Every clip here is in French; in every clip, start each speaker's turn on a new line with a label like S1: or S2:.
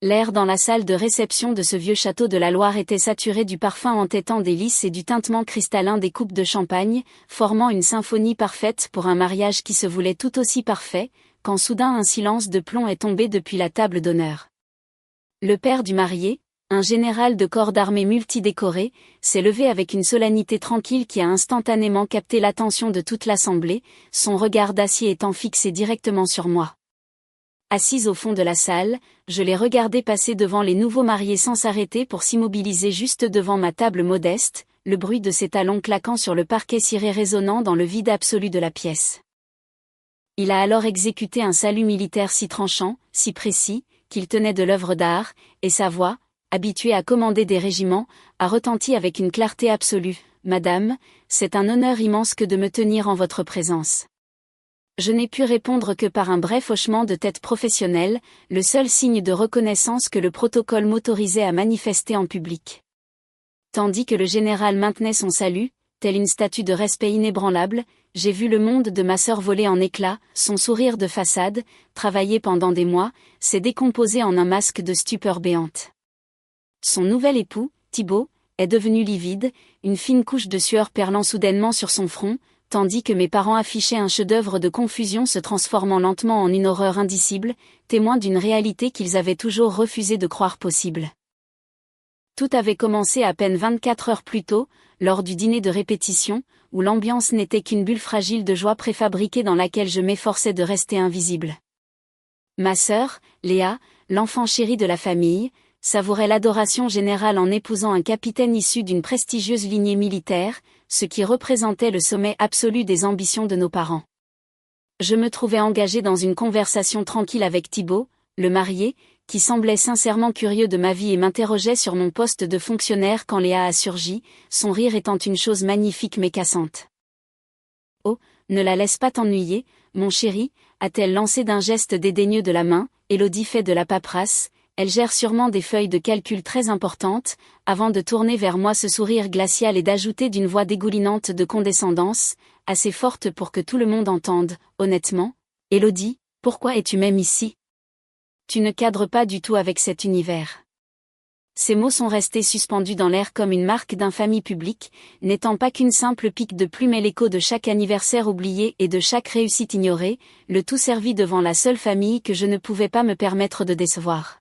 S1: L'air dans la salle de réception de ce vieux château de la Loire était saturé du parfum entêtant des lys et du tintement cristallin des coupes de champagne, formant une symphonie parfaite pour un mariage qui se voulait tout aussi parfait, quand soudain un silence de plomb est tombé depuis la table d'honneur. Le père du marié, un général de corps d'armée multidécoré, s'est levé avec une solennité tranquille qui a instantanément capté l'attention de toute l'assemblée, son regard d'acier étant fixé directement sur moi. Assise au fond de la salle, je l'ai regardé passer devant les nouveaux mariés sans s'arrêter pour s'immobiliser juste devant ma table modeste, le bruit de ses talons claquant sur le parquet ciré résonnant dans le vide absolu de la pièce. Il a alors exécuté un salut militaire si tranchant, si précis, qu'il tenait de l'œuvre d'art, et sa voix, habituée à commander des régiments, a retenti avec une clarté absolue. « Madame, c'est un honneur immense que de me tenir en votre présence. » Je n'ai pu répondre que par un bref hochement de tête professionnel, le seul signe de reconnaissance que le protocole m'autorisait à manifester en public. Tandis que le général maintenait son salut, telle une statue de respect inébranlable, j'ai vu le monde de ma sœur voler en éclats, son sourire de façade, travaillé pendant des mois, s'est décomposé en un masque de stupeur béante. Son nouvel époux, Thibaut, est devenu livide, une fine couche de sueur perlant soudainement sur son front, tandis que mes parents affichaient un chef-d'œuvre de confusion se transformant lentement en une horreur indicible, témoin d'une réalité qu'ils avaient toujours refusé de croire possible. Tout avait commencé à peine 24 heures plus tôt, lors du dîner de répétition, où l'ambiance n'était qu'une bulle fragile de joie préfabriquée dans laquelle je m'efforçais de rester invisible. Ma sœur, Léa, l'enfant chéri de la famille, savourait l'adoration générale en épousant un capitaine issu d'une prestigieuse lignée militaire, ce qui représentait le sommet absolu des ambitions de nos parents. Je me trouvais engagé dans une conversation tranquille avec Thibaut, le marié, qui semblait sincèrement curieux de ma vie et m'interrogeait sur mon poste de fonctionnaire quand Léa a surgi, son rire étant une chose magnifique mais cassante. « Oh, ne la laisse pas t'ennuyer, mon chéri », a-t-elle lancé d'un geste dédaigneux de la main. Élodie fait de la paperasse, elle gère sûrement des feuilles de calcul très importantes, avant de tourner vers moi ce sourire glacial et d'ajouter d'une voix dégoulinante de condescendance, assez forte pour que tout le monde entende. « Honnêtement, Élodie, pourquoi es-tu même ici ? Tu ne cadres pas du tout avec cet univers. » Ces mots sont restés suspendus dans l'air comme une marque d'infamie publique, n'étant pas qu'une simple pique de plume et l'écho de chaque anniversaire oublié et de chaque réussite ignorée, le tout servi devant la seule famille que je ne pouvais pas me permettre de décevoir.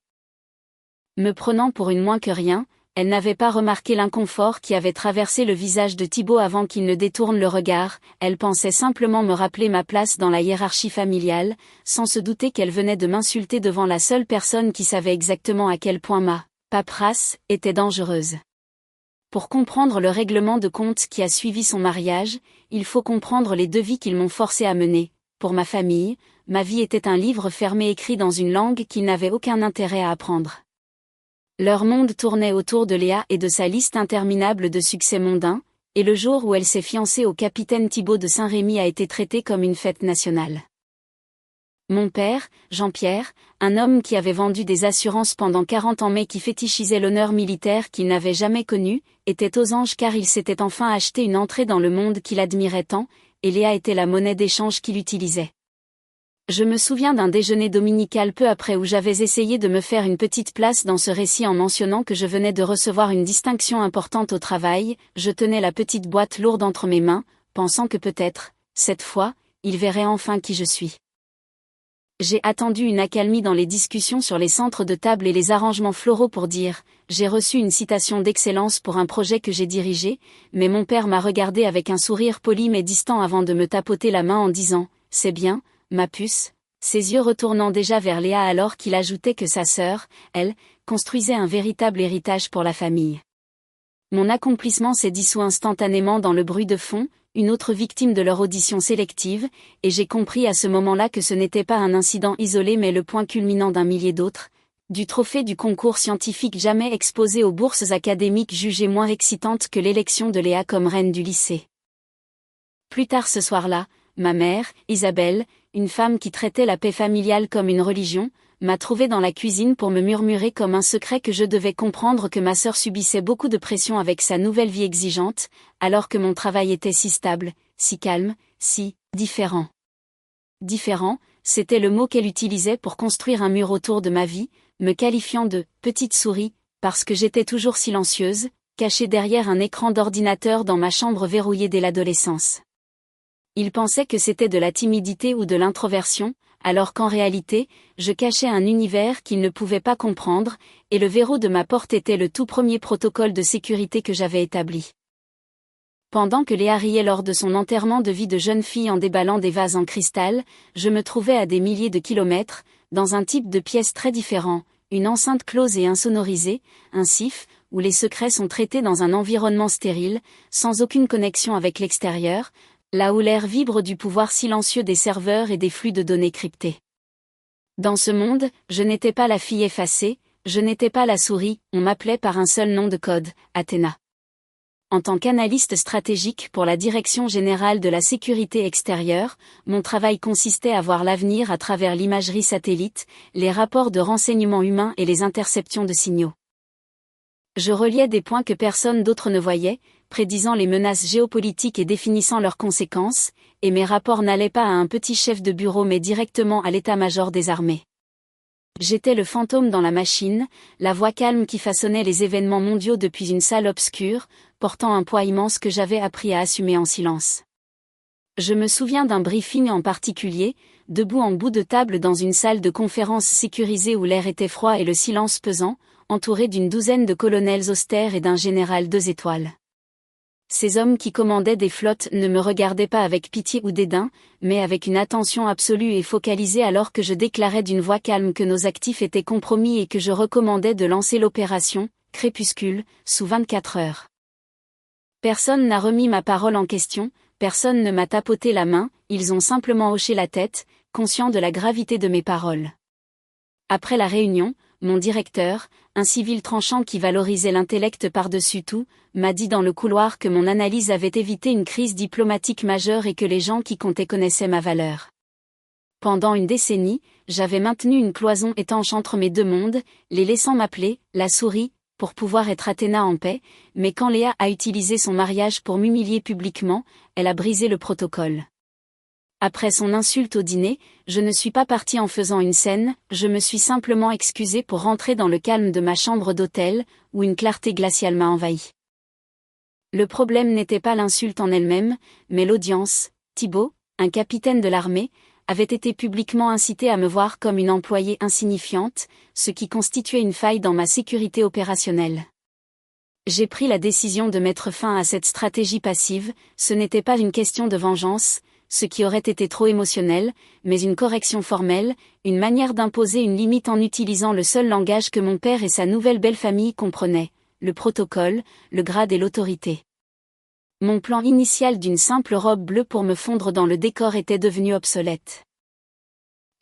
S1: Me prenant pour une moins que rien, elle n'avait pas remarqué l'inconfort qui avait traversé le visage de Thibaut avant qu'il ne détourne le regard, elle pensait simplement me rappeler ma place dans la hiérarchie familiale, sans se douter qu'elle venait de m'insulter devant la seule personne qui savait exactement à quel point ma paperasse était dangereuse. Pour comprendre le règlement de compte qui a suivi son mariage, il faut comprendre les deux vies qu'ils m'ont forcé à mener. Pour ma famille, ma vie était un livre fermé écrit dans une langue qu'ils n'avaient aucun intérêt à apprendre. Leur monde tournait autour de Léa et de sa liste interminable de succès mondains, et le jour où elle s'est fiancée au capitaine Thibaut de Saint-Rémy a été traité comme une fête nationale. Mon père, Jean-Pierre, un homme qui avait vendu des assurances pendant 40 ans mais qui fétichisait l'honneur militaire qu'il n'avait jamais connu, était aux anges car il s'était enfin acheté une entrée dans le monde qu'il admirait tant, et Léa était la monnaie d'échange qu'il utilisait. Je me souviens d'un déjeuner dominical peu après où j'avais essayé de me faire une petite place dans ce récit en mentionnant que je venais de recevoir une distinction importante au travail. Je tenais la petite boîte lourde entre mes mains, pensant que peut-être, cette fois, il verrait enfin qui je suis. J'ai attendu une accalmie dans les discussions sur les centres de table et les arrangements floraux pour dire « J'ai reçu une citation d'excellence pour un projet que j'ai dirigé », mais mon père m'a regardé avec un sourire poli mais distant avant de me tapoter la main en disant « C'est bien, ma puce », ses yeux retournant déjà vers Léa alors qu'il ajoutait que sa sœur, elle, construisait un véritable héritage pour la famille. Mon accomplissement s'est dissous instantanément dans le bruit de fond, une autre victime de leur audition sélective, et j'ai compris à ce moment-là que ce n'était pas un incident isolé mais le point culminant d'un millier d'autres, du trophée du concours scientifique jamais exposé aux bourses académiques jugées moins excitantes que l'élection de Léa comme reine du lycée. Plus tard ce soir-là, ma mère, Isabelle, une femme qui traitait la paix familiale comme une religion, m'a trouvée dans la cuisine pour me murmurer comme un secret que je devais comprendre que ma sœur subissait beaucoup de pression avec sa nouvelle vie exigeante, alors que mon travail était si stable, si calme, si différent. Différent, c'était le mot qu'elle utilisait pour construire un mur autour de ma vie, me qualifiant de « petite souris », parce que j'étais toujours silencieuse, cachée derrière un écran d'ordinateur dans ma chambre verrouillée dès l'adolescence. Il pensait que c'était de la timidité ou de l'introversion, alors qu'en réalité, je cachais un univers qu'il ne pouvait pas comprendre, et le verrou de ma porte était le tout premier protocole de sécurité que j'avais établi. Pendant que Léa riait lors de son enterrement de vie de jeune fille en déballant des vases en cristal, je me trouvais à des milliers de kilomètres, dans un type de pièce très différent, une enceinte close et insonorisée, un CIF, où les secrets sont traités dans un environnement stérile, sans aucune connexion avec l'extérieur, là où l'air vibre du pouvoir silencieux des serveurs et des flux de données cryptés. Dans ce monde, je n'étais pas la fille effacée, je n'étais pas la souris, on m'appelait par un seul nom de code, Athéna. En tant qu'analyste stratégique pour la Direction générale de la sécurité extérieure, mon travail consistait à voir l'avenir à travers l'imagerie satellite, les rapports de renseignements humains et les interceptions de signaux. Je reliais des points que personne d'autre ne voyait, prédisant les menaces géopolitiques et définissant leurs conséquences, et mes rapports n'allaient pas à un petit chef de bureau mais directement à l'état-major des armées. J'étais le fantôme dans la machine, la voix calme qui façonnait les événements mondiaux depuis une salle obscure, portant un poids immense que j'avais appris à assumer en silence. Je me souviens d'un briefing en particulier, debout en bout de table dans une salle de conférence sécurisée où l'air était froid et le silence pesant, entouré d'une douzaine de colonels austères et d'un général 2 étoiles. Ces hommes qui commandaient des flottes ne me regardaient pas avec pitié ou dédain, mais avec une attention absolue et focalisée alors que je déclarais d'une voix calme que nos actifs étaient compromis et que je recommandais de lancer l'opération « Crépuscule » sous 24 heures. Personne n'a remis ma parole en question, personne ne m'a tapoté la main, ils ont simplement hoché la tête, conscients de la gravité de mes paroles. Après la réunion, mon directeur, un civil tranchant qui valorisait l'intellect par-dessus tout, m'a dit dans le couloir que mon analyse avait évité une crise diplomatique majeure et que les gens qui comptaient connaissaient ma valeur. Pendant une décennie, j'avais maintenu une cloison étanche entre mes deux mondes, les laissant m'appeler « la souris », pour pouvoir être Athéna en paix, mais quand Léa a utilisé son mariage pour m'humilier publiquement, elle a brisé le protocole. Après son insulte au dîner, je ne suis pas partie en faisant une scène, je me suis simplement excusée pour rentrer dans le calme de ma chambre d'hôtel, où une clarté glaciale m'a envahi. Le problème n'était pas l'insulte en elle-même, mais l'audience. Thibaut, un capitaine de l'armée, avait été publiquement incité à me voir comme une employée insignifiante, ce qui constituait une faille dans ma sécurité opérationnelle. J'ai pris la décision de mettre fin à cette stratégie passive, ce n'était pas une question de vengeance, ce qui aurait été trop émotionnel, mais une correction formelle, une manière d'imposer une limite en utilisant le seul langage que mon père et sa nouvelle belle famille comprenaient, le protocole, le grade et l'autorité. Mon plan initial d'une simple robe bleue pour me fondre dans le décor était devenu obsolète.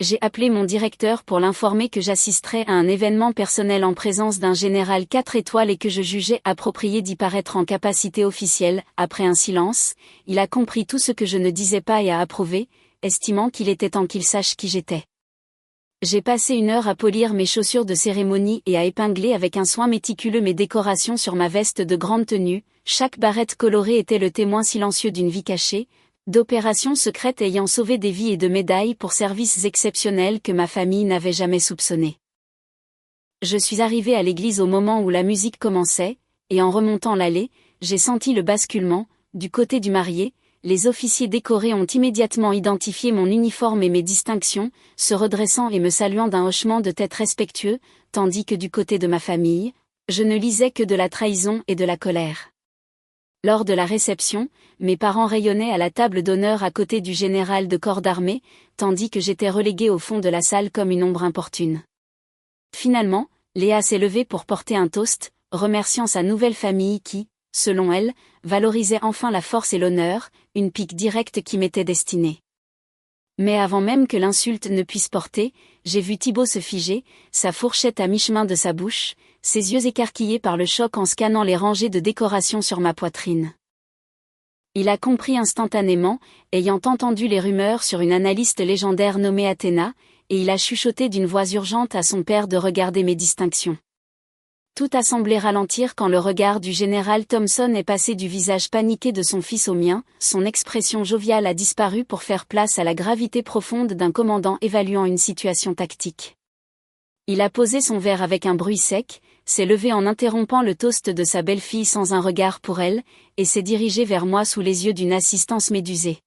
S1: J'ai appelé mon directeur pour l'informer que j'assisterais à un événement personnel en présence d'un général 4 étoiles et que je jugeais approprié d'y paraître en capacité officielle. Après un silence, il a compris tout ce que je ne disais pas et a approuvé, estimant qu'il était temps qu'il sache qui j'étais. J'ai passé 1 heure à polir mes chaussures de cérémonie et à épingler avec un soin méticuleux mes décorations sur ma veste de grande tenue. Chaque barrette colorée était le témoin silencieux d'une vie cachée, d'opérations secrètes ayant sauvé des vies et de médailles pour services exceptionnels que ma famille n'avait jamais soupçonnés. Je suis arrivée à l'église au moment où la musique commençait, et en remontant l'allée, j'ai senti le basculement. Du côté du marié, les officiers décorés ont immédiatement identifié mon uniforme et mes distinctions, se redressant et me saluant d'un hochement de tête respectueux, tandis que du côté de ma famille, je ne lisais que de la trahison et de la colère. Lors de la réception, mes parents rayonnaient à la table d'honneur à côté du général de corps d'armée, tandis que j'étais reléguée au fond de la salle comme une ombre importune. Finalement, Léa s'est levée pour porter un toast, remerciant sa nouvelle famille qui, selon elle, valorisait enfin la force et l'honneur, une pique directe qui m'était destinée. Mais avant même que l'insulte ne puisse porter, j'ai vu Thibaut se figer, sa fourchette à mi-chemin de sa bouche, ses yeux écarquillés par le choc en scannant les rangées de décorations sur ma poitrine. Il a compris instantanément, ayant entendu les rumeurs sur une analyste légendaire nommée Athéna, et il a chuchoté d'une voix urgente à son père de regarder mes distinctions. Tout a semblé ralentir quand le regard du général Thompson est passé du visage paniqué de son fils au mien, son expression joviale a disparu pour faire place à la gravité profonde d'un commandant évaluant une situation tactique. Il a posé son verre avec un bruit sec, s'est levé en interrompant le toast de sa belle-fille sans un regard pour elle, et s'est dirigé vers moi sous les yeux d'une assistance médusée.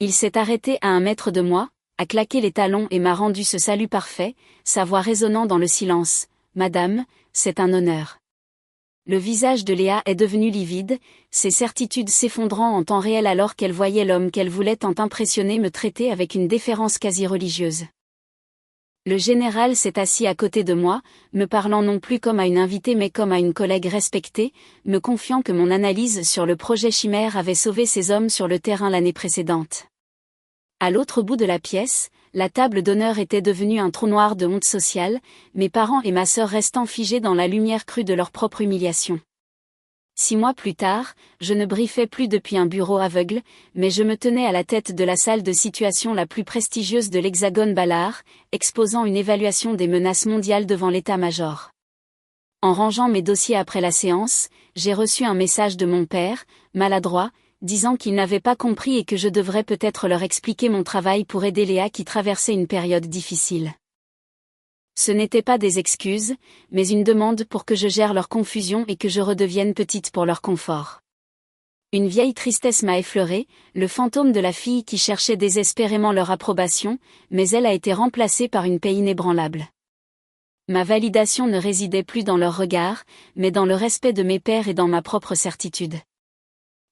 S1: Il s'est arrêté à 1 mètre de moi, a claqué les talons et m'a rendu ce salut parfait, sa voix résonnant dans le silence. « Madame, c'est un honneur. » Le visage de Léa est devenu livide, ses certitudes s'effondrant en temps réel alors qu'elle voyait l'homme qu'elle voulait tant impressionner me traiter avec une déférence quasi religieuse. Le général s'est assis à côté de moi, me parlant non plus comme à une invitée mais comme à une collègue respectée, me confiant que mon analyse sur le projet Chimère avait sauvé ces hommes sur le terrain l'année précédente. À l'autre bout de la pièce, la table d'honneur était devenue un trou noir de honte sociale, mes parents et ma sœur restant figés dans la lumière crue de leur propre humiliation. 6 mois plus tard, je ne briefais plus depuis un bureau aveugle, mais je me tenais à la tête de la salle de situation la plus prestigieuse de l'Hexagone Ballard, exposant une évaluation des menaces mondiales devant l'état-major. En rangeant mes dossiers après la séance, j'ai reçu un message de mon père, maladroit, disant qu'il n'avait pas compris et que je devrais peut-être leur expliquer mon travail pour aider Léa qui traversait une période difficile. Ce n'étaient pas des excuses, mais une demande pour que je gère leur confusion et que je redevienne petite pour leur confort. Une vieille tristesse m'a effleurée, le fantôme de la fille qui cherchait désespérément leur approbation, mais elle a été remplacée par une paix inébranlable. Ma validation ne résidait plus dans leur regard, mais dans le respect de mes pairs et dans ma propre certitude.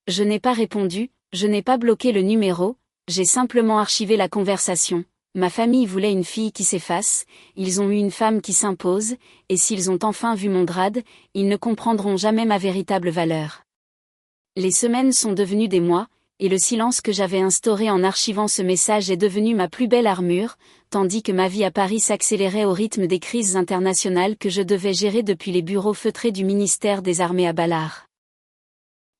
S1: Je n'ai pas répondu, je n'ai pas bloqué le numéro, j'ai simplement archivé la conversation. Ma famille voulait une fille qui s'efface, ils ont eu une femme qui s'impose, et s'ils ont enfin vu mon grade, ils ne comprendront jamais ma véritable valeur. Les semaines sont devenues des mois, et le silence que j'avais instauré en archivant ce message est devenu ma plus belle armure, tandis que ma vie à Paris s'accélérait au rythme des crises internationales que je devais gérer depuis les bureaux feutrés du ministère des Armées à Ballard.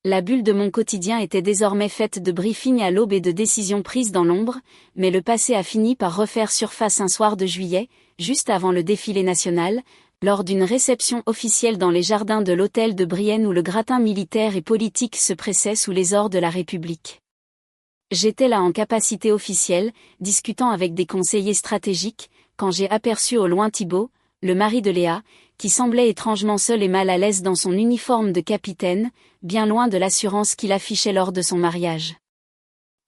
S1: La bulle de mon quotidien était désormais faite de briefings à l'aube et de décisions prises dans l'ombre, mais le passé a fini par refaire surface un soir de juillet, juste avant le défilé national, lors d'une réception officielle dans les jardins de l'hôtel de Brienne où le gratin militaire et politique se pressait sous les ors de la République. J'étais là en capacité officielle, discutant avec des conseillers stratégiques, quand j'ai aperçu au loin Thibaut, le mari de Léa, qui semblait étrangement seul et mal à l'aise dans son uniforme de capitaine, bien loin de l'assurance qu'il affichait lors de son mariage.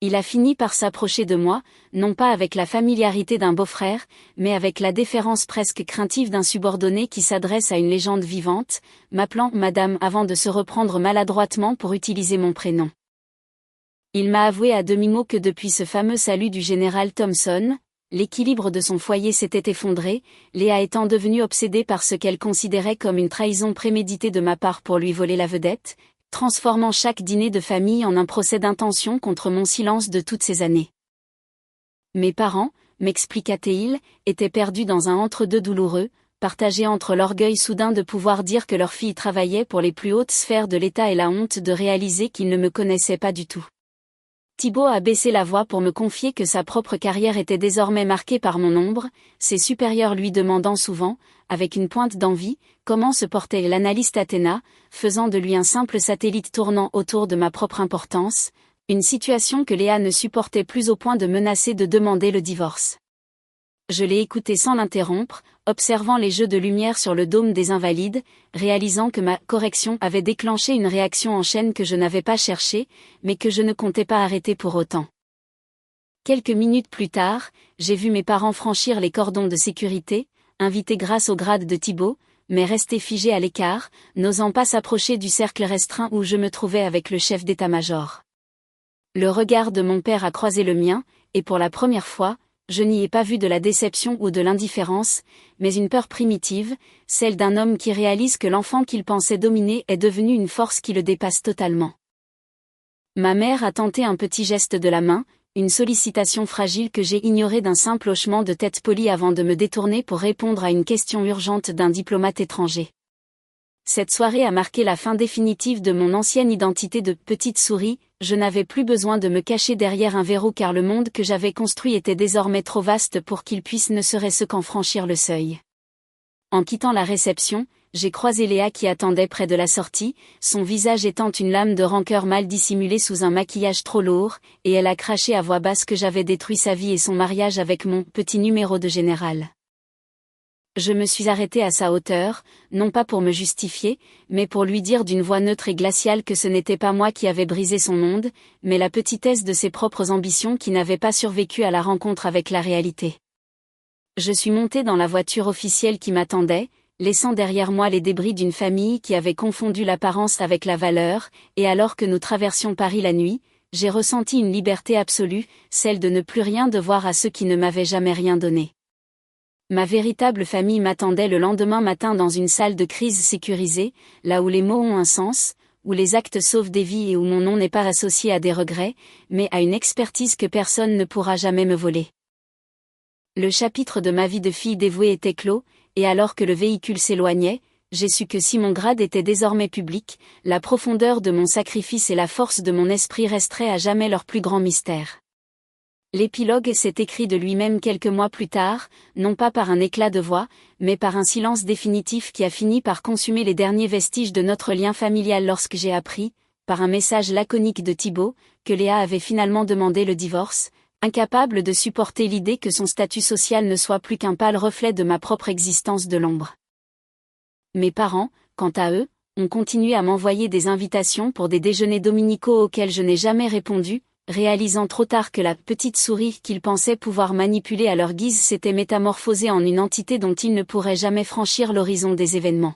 S1: Il a fini par s'approcher de moi, non pas avec la familiarité d'un beau-frère, mais avec la déférence presque craintive d'un subordonné qui s'adresse à une légende vivante, m'appelant « Madame » avant de se reprendre maladroitement pour utiliser mon prénom. Il m'a avoué à demi-mot que depuis ce fameux salut du général Thompson, l'équilibre de son foyer s'était effondré, Léa étant devenue obsédée par ce qu'elle considérait comme une trahison préméditée de ma part pour lui voler la vedette, transformant chaque dîner de famille en un procès d'intention contre mon silence de toutes ces années. Mes parents, m'expliqua-t-il, étaient perdus dans un entre-deux douloureux, partagé entre l'orgueil soudain de pouvoir dire que leur fille travaillait pour les plus hautes sphères de l'État et la honte de réaliser qu'ils ne me connaissaient pas du tout. Thibaut a baissé la voix pour me confier que sa propre carrière était désormais marquée par mon ombre, ses supérieurs lui demandant souvent, avec une pointe d'envie, comment se portait l'analyste Athéna, faisant de lui un simple satellite tournant autour de ma propre importance, une situation que Léa ne supportait plus au point de menacer de demander le divorce. Je l'ai écouté sans l'interrompre, observant les jeux de lumière sur le dôme des Invalides, réalisant que ma correction avait déclenché une réaction en chaîne que je n'avais pas cherchée, mais que je ne comptais pas arrêter pour autant. Quelques minutes plus tard, j'ai vu mes parents franchir les cordons de sécurité, invités grâce au grade de Thibaut, mais restés figés à l'écart, n'osant pas s'approcher du cercle restreint où je me trouvais avec le chef d'état-major. Le regard de mon père a croisé le mien, et pour la première fois, je n'y ai pas vu de la déception ou de l'indifférence, mais une peur primitive, celle d'un homme qui réalise que l'enfant qu'il pensait dominer est devenu une force qui le dépasse totalement. Ma mère a tenté un petit geste de la main, une sollicitation fragile que j'ai ignorée d'un simple hochement de tête poli avant de me détourner pour répondre à une question urgente d'un diplomate étranger. Cette soirée a marqué la fin définitive de mon ancienne identité de petite souris, je n'avais plus besoin de me cacher derrière un verrou car le monde que j'avais construit était désormais trop vaste pour qu'il puisse ne serait-ce qu'en franchir le seuil. En quittant la réception, j'ai croisé Léa qui attendait près de la sortie, son visage étant une lame de rancœur mal dissimulée sous un maquillage trop lourd, et elle a craché à voix basse que j'avais détruit sa vie et son mariage avec mon petit numéro de général. Je me suis arrêtée à sa hauteur, non pas pour me justifier, mais pour lui dire d'une voix neutre et glaciale que ce n'était pas moi qui avais brisé son monde, mais la petitesse de ses propres ambitions qui n'avaient pas survécu à la rencontre avec la réalité. Je suis montée dans la voiture officielle qui m'attendait, laissant derrière moi les débris d'une famille qui avait confondu l'apparence avec la valeur, et alors que nous traversions Paris la nuit, j'ai ressenti une liberté absolue, celle de ne plus rien devoir à ceux qui ne m'avaient jamais rien donné. Ma véritable famille m'attendait le lendemain matin dans une salle de crise sécurisée, là où les mots ont un sens, où les actes sauvent des vies et où mon nom n'est pas associé à des regrets, mais à une expertise que personne ne pourra jamais me voler. Le chapitre de ma vie de fille dévouée était clos, et alors que le véhicule s'éloignait, j'ai su que si mon grade était désormais public, la profondeur de mon sacrifice et la force de mon esprit resteraient à jamais leur plus grand mystère. L'épilogue s'est écrit de lui-même quelques mois plus tard, non pas par un éclat de voix, mais par un silence définitif qui a fini par consumer les derniers vestiges de notre lien familial lorsque j'ai appris, par un message laconique de Thibaut, que Léa avait finalement demandé le divorce, incapable de supporter l'idée que son statut social ne soit plus qu'un pâle reflet de ma propre existence de l'ombre. Mes parents, quant à eux, ont continué à m'envoyer des invitations pour des déjeuners dominicaux auxquels je n'ai jamais répondu, réalisant trop tard que la petite souris qu'ils pensaient pouvoir manipuler à leur guise s'était métamorphosée en une entité dont ils ne pourraient jamais franchir l'horizon des événements.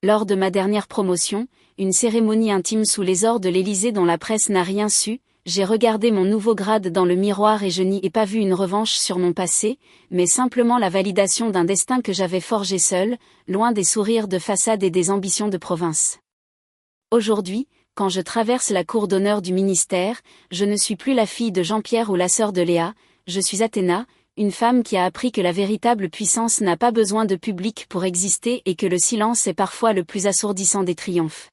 S1: Lors de ma dernière promotion, une cérémonie intime sous les ors de l'Élysée dont la presse n'a rien su, j'ai regardé mon nouveau grade dans le miroir et je n'y ai pas vu une revanche sur mon passé, mais simplement la validation d'un destin que j'avais forgé seul, loin des sourires de façade et des ambitions de province. Aujourd'hui, quand je traverse la cour d'honneur du ministère, je ne suis plus la fille de Jean-Pierre ou la sœur de Léa, je suis Athéna, une femme qui a appris que la véritable puissance n'a pas besoin de public pour exister et que le silence est parfois le plus assourdissant des triomphes.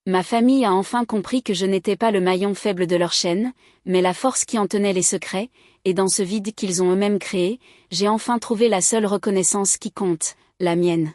S1: Ma famille a enfin compris que je n'étais pas le maillon faible de leur chaîne, mais la force qui en tenait les secrets, et dans ce vide qu'ils ont eux-mêmes créé, j'ai enfin trouvé la seule reconnaissance qui compte, la mienne.